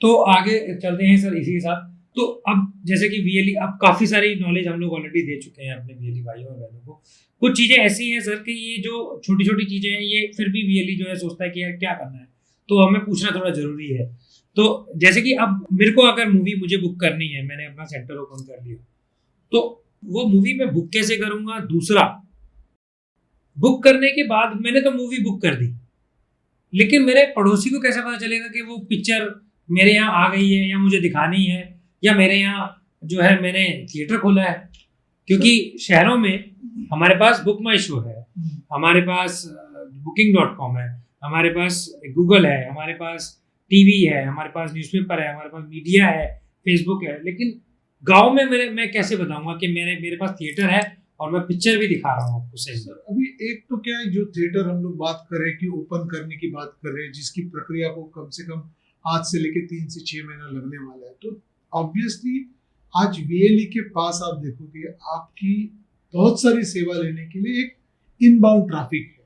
तो आगे चलते हैं सर इसी के साथ। तो अब जैसे कि वीएलई, अब काफ़ी सारी नॉलेज हम लोग ऑलरेडी दे चुके हैं अपने वीएलई भाइयों और बहनों को। कुछ चीज़ें ऐसी हैं सर कि ये जो छोटी-छोटी चीज़ें हैं, ये फिर भी वीएलई जो है सोचता है कि यार क्या करना है? तो हमें पूछना थोड़ा ज़रूरी है। तो जैसे कि अब मेरे को अगर मूवी मुझे बुक करनी है, मैंने अपना सेंटर ओपन कर लिया, तो वो मूवी मैं बुक कैसे करूँगा? दूसरा, बुक करने के बाद मैंने तो मूवी बुक कर दी, लेकिन मेरे पड़ोसी को कैसे पता चलेगा कि वो पिक्चर मेरे यहाँ आ गई है या मुझे दिखानी है, या मेरे यहाँ जो है मैंने थिएटर खोला है? क्योंकि शहरों में हमारे पास बुक माई शो है, हमारे पास booking.com है, हमारे पास गूगल है, हमारे पास टीवी है, हमारे पास न्यूज़पेपर है, हमारे पास मीडिया है, फेसबुक है। लेकिन गाँव में मैं कैसे बताऊँगा कि मेरे पास थिएटर है और मैं पिक्चर भी दिखा रहा हूँ आपको सही। सर अभी एक तो क्या है, जो थिएटर हम लोग बात कर रहे हैं कि ओपन करने की बात कर रहे हैं, जिसकी प्रक्रिया को कम से कम आज से लेके 3 से 6 महीना लगने वाला है, तो ऑब्वियसली आज वीएलई के पास आप देखोगे आपकी बहुत सारी सेवा लेने के लिए एक इनबाउंड ट्रैफिक है,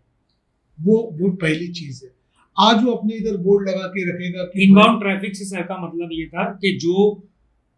वो पहली चीज है। आज वो अपने इधर बोर्ड लगा के रखेगा कि इनबाउंड ट्रैफिक से सर का मतलब ये था कि जो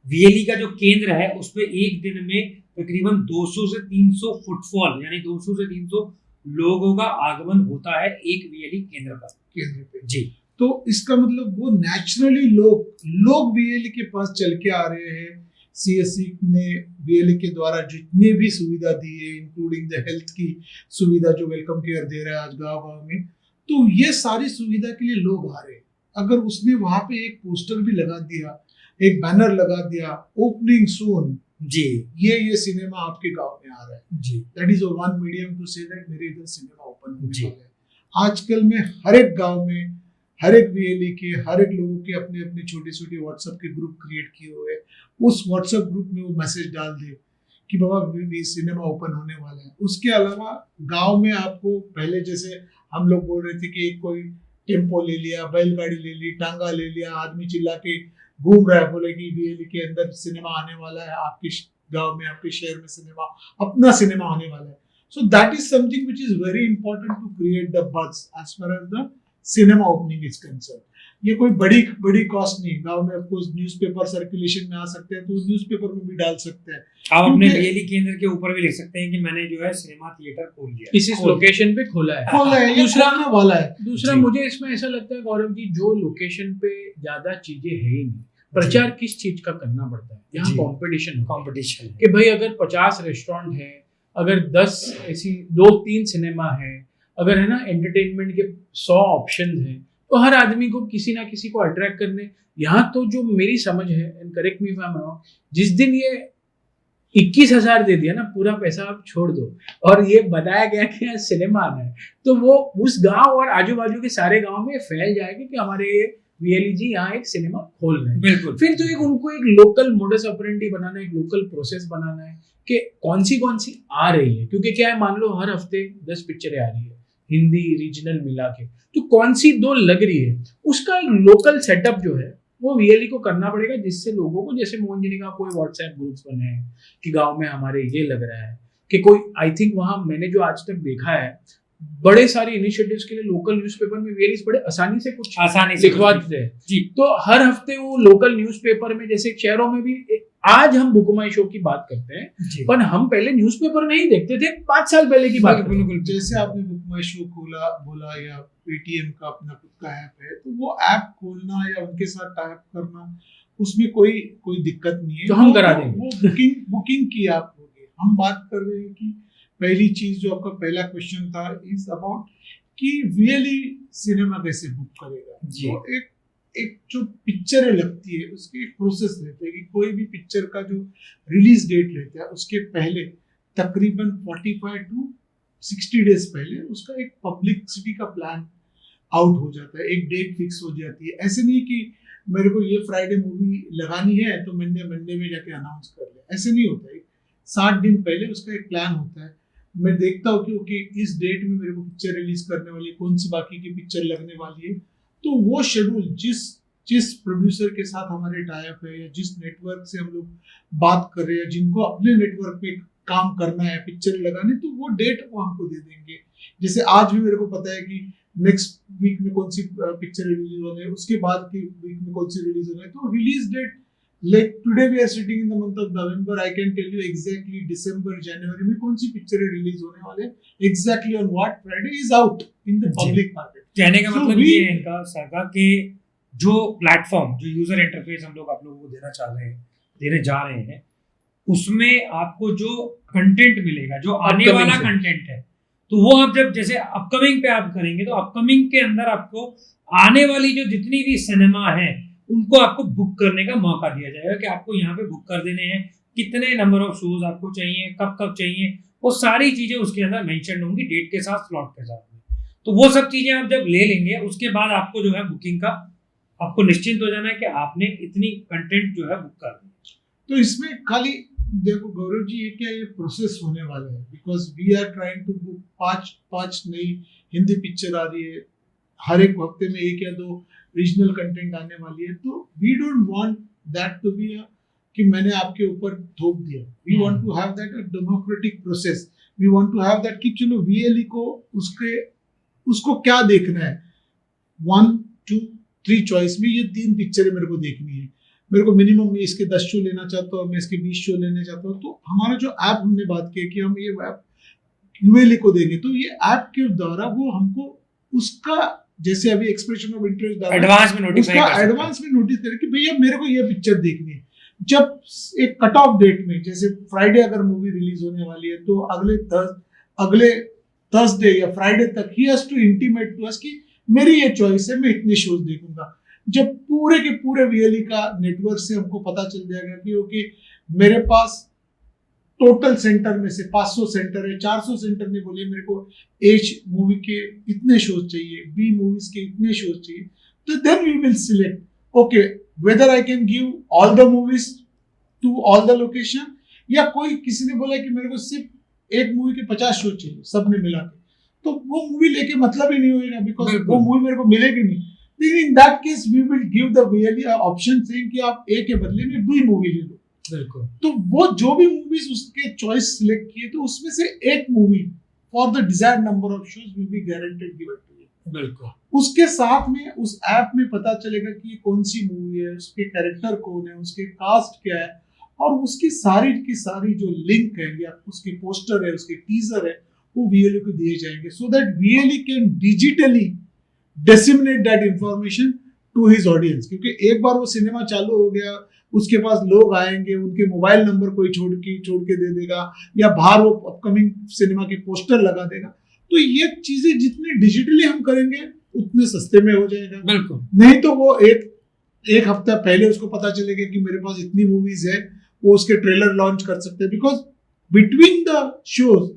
वीएलई का जो केंद्र है उस पे एक दिन में तकरीबन 200 से 300 फुटफॉल, यानी 200 से 300 लोगों का आगमन होता है एक वीएलई केंद्र पे जी। तो इसका मतलब वो नेचुरली लोग वीएलई के पास चल के आ रहे हैं। सीएससी ने वीएलई के द्वारा जितने भी सुविधा दी है, इंक्लूडिंग द हेल्थ की सुविधा जो वेलकम केयर दे रहा है आज गाँव में, तो ये सारी सुविधा के लिए लोग आ रहे हैं। अगर उसने वहां पे एक पोस्टर भी लगा दिया, एक बैनर लगा दिया, ओपनिंग सून जी, ये सिनेमा आपके गांव में आ रहा है जी, that is one medium to say that मेरे इधर सिनेमा ओपन होने वाला है। आजकल में हर एक गांव में हर एक वीएलई के हर एक लोगों के अपने अपने छोटे छोटे व्हाट्सएप के ग्रुप क्रिएट किए हुए, उस व्हाट्सएप ग्रुप में वो मैसेज डाल दे कि बाबा सिनेमा ओपन होने वाला है। उसके अलावा गांव में आपको पहले जैसे हम लोग बोल रहे थे कि कोई टेम्पो ले लिया, बैलगाड़ी ले ली, टांगा ले लिया, आदमी चिल्ला के घूम रहा है, बोले कि वीएलई के अंदर सिनेमा आने वाला है, आपके गांव में आपके शहर में सिनेमा, अपना सिनेमा आने वाला है। So that is something which is very important to create the buzz as far as the cinema opening is concern. ये कोई बड़ी कॉस्ट नहीं। गांव में आपको न्यूज़पेपर सर्कुलेशन में आ सकते हैं तो न्यूज़पेपर में भी डाल सकते हैं। आप अपने वीएलई केंद्र के ऊपर भी लिख सकते हैं कि मैंने जो है सिनेमा थिएटर खोल लिया, इस लोकेशन पे खोला है। दूसरा मुझे इसमें ऐसा लगता है गौरव जी, जो लोकेशन पे ज्यादा चीजें है ही नहीं, प्रचार किस चीज का करना पड़ता है? यहाँ कंपटीशन कि भाई अगर 50 रेस्टोरेंट है, अगर 10 ऐसी 2-3 सिनेमा है, अगर है ना एंटरटेनमेंट के 100 ऑप्शन है, तो हर आदमी को किसी ना किसी को अट्रैक्ट करने। यहाँ तो जो मेरी समझ है, and correct me if I am wrong, जिस दिन ये 21,000 दे दिया ना, पूरा पैसा आप छोड़ दो, और ये बताया गया कि यहाँ सिनेमा आना है, तो वो उस गांव और आजू बाजू के सारे गांव में फैल जाएगा कि हमारे वीएलई जी यहाँ एक सिनेमा खोल रहे हैं। बिल्कुल। फिर तो उनको एक लोकल मोडस ऑपरेंडी बनाना है, एक लोकल प्रोसेस बनाना है कि कौन सी आ रही है, क्योंकि क्या है, मान लो हर हफ्ते 10 पिक्चरें आ रही है, हिंदी रीजनल मिला के, तो कौन सी 2 लग रही है, उसका एक लोकल सेटअप जो है वो वीएलई को करना पड़ेगा, जिससे लोगों को, जैसे मोहन जी ने कहा, कोई व्हाट्सएप ग्रुप्स बने हैं कि गांव में हमारे ये लग रहा है कि कोई, आई थिंक वहां मैंने जो आज तक देखा है, बड़े सारे इनिशिएटिव्स के लिए लोकल न्यूज़पेपर में वीएलई बड़े आसानी से लिखवा देते हैं जी। तो हर हफ्ते वो लोकल न्यूज़पेपर में, जैसे शहरों में भी, आज हम बुक माई शो की बात करते हैं, पर हम पहले न्यूज़पेपर नहीं देखते थे, 5 साल पहले की बात। बिल्कुल, जैसे आपने बुक माई शो खोला बोला, या पेटीएम का अपना खुद का ऐप है, तो वो ऐप खोलना या उनके साथ टाइप करना, उसमें कोई दिक्कत नहीं है, तो हम करा देंगे। वो बुकिंग की आप होगी। हम बात कर रहे हैं कि पहली चीज जो आपका पहला क्वेश्चन था इज अबाउट कि वीएलई सिनेमा कैसे बुक करेगा। तो एक जो पिक्चर लगती है उसके एक प्रोसेस रहता है कि कोई भी पिक्चर का जो रिलीज डेट रहता है उसके पहले तकरीबन 45 टू 60 डेज पहले उसका एक पब्लिसिटी का प्लान आउट हो जाता है, एक डेट फिक्स हो जाती है। ऐसे नहीं कि मेरे को ये फ्राइडे मूवी लगानी है तो मंडे में जाके अनाउंस कर ले, ऐसे नहीं होता है। 60 दिन पहले उसका एक प्लान होता है। मैं देखता हूँ कि इस डेट में मेरे को पिक्चर रिलीज करने वाली है, कौन सी बाकी की पिक्चर लगने वाली है, तो वो शेड्यूल जिस प्रोड्यूसर के साथ हमारे टाई अप है या जिस नेटवर्क से हम लोग बात कर रहे हैं, जिनको अपने नेटवर्क पे काम करना है, पिक्चर लगाने, तो वो डेट वो हमको दे देंगे। जैसे आज भी मेरे को पता है कि नेक्स्ट वीक में कौन सी पिक्चर रिलीज होने है, उसके बाद की वीक में कौन सी रिलीज होने है। तो release date like today we are sitting in the month of November, I can tell you exactly दिसंबर जनवरी में कौन सी पिक्चरें रिलीज होने वाले exactly on what Friday is out in the public market. कहने का मतलब ये है इनका सर का कि जो प्लेटफॉर्म, जो यूजर इंटरफेस हम लोग आप लोगों को देने जा रहे हैं, उसमें आपको जो कंटेंट मिलेगा, जो आने वाला कंटेंट है, तो वो आप जब जैसे अपकमिंग पे आप करेंगे, तो अपकमिंग के अंदर आपको आने वाली जो जितनी भी सिनेमा है उनको आपको बुक करने का मौका दिया जाएगा कि आपको यहाँ पे बुक कर देने हैं, कितने नंबर ऑफ शोज आपको चाहिए, कब कब चाहिए, वो सारी चीजें उसके अंदर मेंशन होंगी डेट के साथ, स्लॉट के साथ में। तो वो सब चीजें आप जब ले लेंगे, उसके बाद आपको जो है बुकिंग का आपको निश्चिंत हो जाना है कि आपने इतनी कंटेंट जो है बुक कर दी। तो इसमें खाली देखो गौरव जी, ये क्या ये प्रोसेस होने वाला है, because we are trying to book पांच नई हिंदी पिक्चर आ रही है, हर एक हफ्ते में एक या दो रीजनल कंटेंट आने वाली है। तो we don't want that to be कि मैंने आपके ऊपर थोप दिया। We want to have that a democratic process. We want to have that कि चलो वीएलई को उसको क्या देखना है, 1 2 3 चॉइस में ये 3 पिक्चरें मेरे को देखनी है, मेरे को मिनिमम मैं इसके 10 शो लेना चाहता हूँ, मैं इसके 20 शो लेने चाहता हूँ। तो हमारा जो ऐप हमने बात की कि हम ये ऐप यूएलई को देंगे, तो ये ऐप के द्वारा वो हमको उसका जैसे अभी एक्सप्रेशन ऑफ इंटरेस्ट एडवांस में नोटिस करे कि भैया मेरे को ये पिक्चर देखनी है। जब एक कट ऑफ डेट में, जैसे फ्राइडे अगर मूवी रिलीज होने वाली है, तो अगले थर्सडे या फ्राइडे तक ही has to intimate to us कि मेरी ये चॉइस है, मैं इतने शोज देखूंगा। जब पूरे के पूरे वीएलई का नेटवर्क से हमको पता चल जाएगा कि ओके मेरे पास टोटल सेंटर में से 500 सेंटर है, 400 सेंटर ने बोले मेरे को एच मूवी के इतने शोज चाहिए, बी मूवीज के इतने शोज चाहिए, तो then we will select okay whether I can give all the movies to all the location, या कोई किसी ने बोला कि मेरे को सिर्फ एक मूवी के 50 शो चाहिए सबने मिला के, तो वो मूवी लेके मतलब ही नहीं होगा, बिकॉज वो मूवी मेरे को मिलेगी नहीं। In that case we will give the VLE option saying कि आप ए के बदले में बी मूवी ले लो। बिल्कुल। तो वो जो भी मूवीज उसके चॉइस सिलेक्ट किए, तो उसमें से एक movie for the desired number of shows will be guaranteed given to you. बिल्कुल। उसके साथ में उस ऐप में पता चलेगा कि ये कौन सी मूवी है, उसके कैरेक्टर कौन है, उसके कास्ट क्या है, और उसकी सारी की सारी जो लिंक है या उसके पोस्टर है, उसके टीजर है, वो वीएलई को दिए जाएंगे, so that VLE can digitally disseminate that information to his audience. क्योंकि एक बार वो सिनेमा चालू हो गया, उसके पास लोग आएंगे, उनके मोबाइल नंबर कोई छोड़ के दे देगा, या बाहर वो अपकमिंग सिनेमा के पोस्टर लगा देगा। तो ये चीजें जितनी डिजिटली हम करेंगे उतने सस्ते में हो जाएगा। बिल्कुल। नहीं तो वो एक हफ्ता पहले उसको पता चलेगा कि मेरे पास इतनी मूवीज है, वो उसके ट्रेलर लॉन्च कर सकते हैं, because between the shows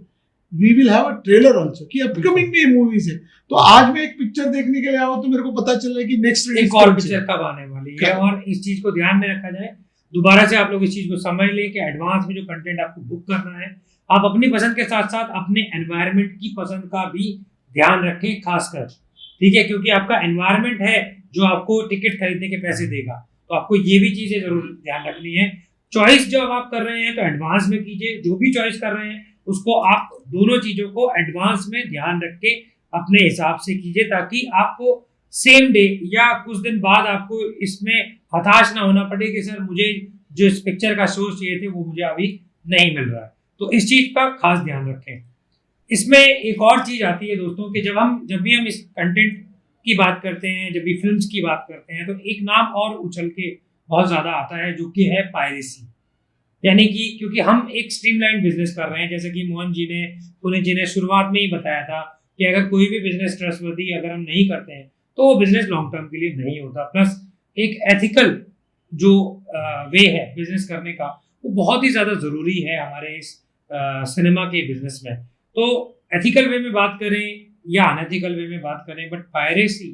we will have a trailer also कि अपकमिंग में मूवीज है। तो आज मैं एक पिक्चर देखने के लिए आया तो मेरे को पता चल रहा है कि नेक्स्ट एक और पिक्चर कब आने वाली है, और इस चीज को ध्यान में रखा जाए। दोबारा से आप लोग इस चीज को समझ लें कि एडवांस में जो कंटेंट आपको बुक करना है, आप अपनी पसंद के साथ साथ अपने एनवायरनमेंट की पसंद का भी ध्यान रखें खासकर, ठीक है, क्योंकि आपका एनवायरनमेंट है जो आपको टिकट खरीदने के पैसे देगा, तो आपको ये भी चीजें जरूर ध्यान रखनी है। चॉइस जब आप कर रहे हैं तो एडवांस में कीजिए, जो भी चॉइस कर रहे हैं उसको आप दोनों चीजों को एडवांस में ध्यान रख के अपने हिसाब से कीजिए, ताकि आपको सेम डे या कुछ दिन बाद आपको इसमें हताश ना होना पड़े कि सर मुझे जो इस पिक्चर का शो चाहिए थे वो मुझे अभी नहीं मिल रहा है। तो इस चीज का खास ध्यान रखें। इसमें एक और चीज आती है दोस्तों कि जब भी हम इस कंटेंट की बात करते हैं, जब भी फिल्म्स की बात करते हैं, तो एक नाम और उछल के बहुत ज्यादा आता है, जो कि है पायरेसी। यानी कि क्योंकि हम एक स्ट्रीमलाइन बिजनेस कर रहे हैं, जैसे कि मोहन जी ने, पुनीत जी ने शुरुआत में ही बताया था कि अगर कोई भी बिजनेस ट्रस्टवर्दी अगर हम नहीं करते हैं तो वो बिजनेस लॉन्ग टर्म के लिए नहीं होता। प्लस एक एथिकल जो वे है बिजनेस करने का, वो बहुत ही ज़्यादा ज़रूरी है हमारे इस सिनेमा के बिजनेस में। तो एथिकल वे में बात करें या अनएथिकल वे में बात करें, बट पायरेसी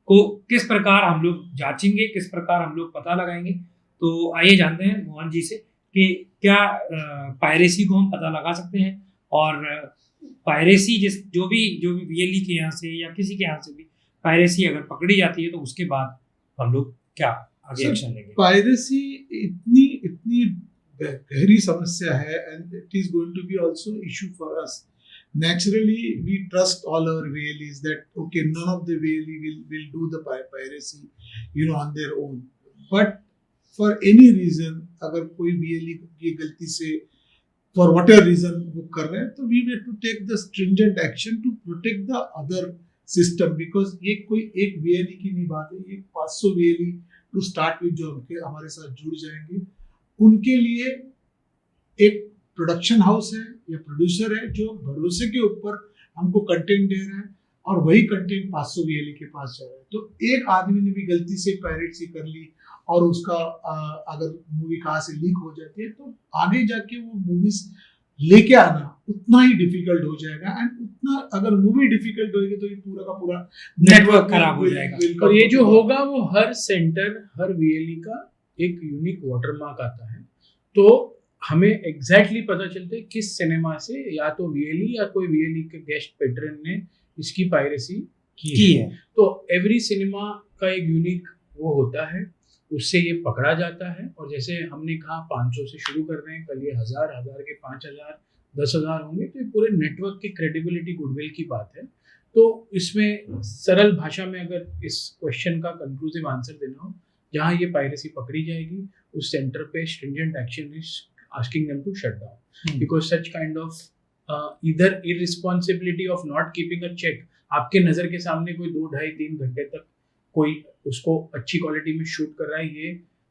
को किस प्रकार हम लोग जांचेंगे, किस प्रकार हम लोग पता लगाएंगे, तो आइए जानते हैं मोहन जी से कि क्या पायरेसी को हम पता लगा सकते हैं, और पायरेसी जो भी वीएलई के यहाँ से या किसी के यहाँ से भी पायरेसी अगर पकड़ी जाती है तो उसके बाद हम लोग क्या आगे एक्शन लेंगे। पायरेसी इतनी गहरी समस्या है, and it is going to be also issue for us, naturally we trust all our VLEs that okay, none of the VLE will do the piracy, on their own. But for any reason, अगर कोई VLE की गलती से for whatever reason वो कर रहे हैं, तो we have to take the stringent action to protect the other system, because ये कोई एक VLE की नहीं बात है, ये 500 VLE to start with जो हमारे साथ जुड़ जाएंगे, उनके लिए एक प्रोडक्शन हाउस है या प्रोड्यूसर है जो भरोसे के ऊपर हमको कंटेंट दे रहा है, और वही कंटेंट 500 VLE के पास जा रहा है. तो एक आदमी ने भी गलती से पायरेसी कर ली और उसका अगर मूवी कहाँ से लीक हो जाती है, तो आगे जाके वो मूवीज लेके आना उतना ही डिफिकल्ट हो जाएगा. एंड उतना अगर मूवी डिफिकल्ट होगी तो ये पूरा का पूरा नेटवर्क खराब हो जाएगा. और ये जो होगा वो हर सेंटर, हर VLE का एक यूनिक वाटरमार्क आता है, तो हमें एग्जैक्टली पता चलता है किस सिनेमा से या तो VLE या कोई VLE के गेस्ट पेट्रन ने इसकी पायरेसी की है. तो एवरी सिनेमा का एक यूनिक वो होता है, उससे ये पकड़ा जाता है. और जैसे हमने कहा 500 से शुरू कर रहे हैं, कल ये 1000 के 5000 10,000 होंगे, तो ये पूरे नेटवर्क की क्रेडिबिलिटी, गुडविल की बात है. तो इसमें सरल भाषा में अगर इस क्वेश्चन का कंक्लूसिव आंसर देना हो, जहाँ ये पायरेसी पकड़ी जाएगी उस सेंटर पे stringent action is asking them to shut down, because such kind of इधर irresponsibility of not keeping a check. आपके नज़र के सामने कोई 2, 2.5, 3 घंटे तक कोई उसको अच्छी क्वालिटी में शूट कर रहा है, ये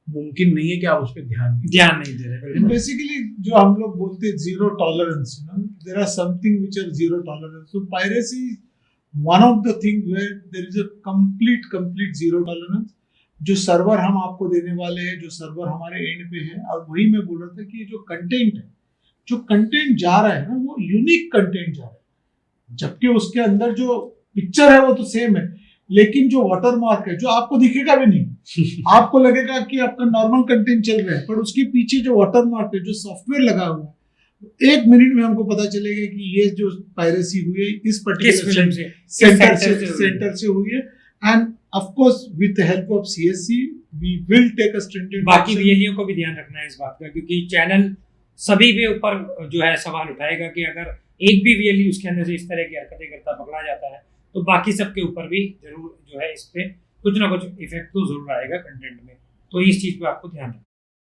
मुमकिन नहीं है कि आप उस पर ध्यान नहीं दे रहे. बेसिकली जो हम लोग बोलते हैं zero tolerance, there are something which are zero tolerance. So piracy one of the thing where there is a complete zero tolerance. जो सर्वर हम आपको देने वाले हैं, जो सर्वर हमारे एंड पे है, और वही मैं बोल रहा था कि जो कंटेंट है, जो कंटेंट जा रहा है ना, वो यूनिक कंटेंट जा रहा है. जबकि उसके अंदर जो पिक्चर है वो तो सेम है, लेकिन जो वाटरमार्क है जो आपको दिखेगा भी नहीं, आपको लगेगा कि आपका नॉर्मल कंटेंट चल रहा है, पर उसके पीछे जो वाटरमार्क है, जो सॉफ्टवेयर लगा हुआ है, 1 मिनट में हमको पता चलेगा कि ये जो पायरेसी हुई है इस पर्टिकुलर सेंटर से हुई है. And of course with the help of CSC we will take a stringent. बाकी VLE को भी ध्यान रखना है इस बात का, क्योंकि चैनल सभी के ऊपर जो है सवाल उठाएगा कि अगर एक भी VLE उसके अंदर से इस तरह की हरकतें करता पकड़ा जाता है, तो बाकी सबके ऊपर भी जरूर जो है इस पे कुछ ना कुछ इफेक्ट तो जरूर आएगा कंटेंट में. तो इस चीज पे आपको ध्यान रखना है.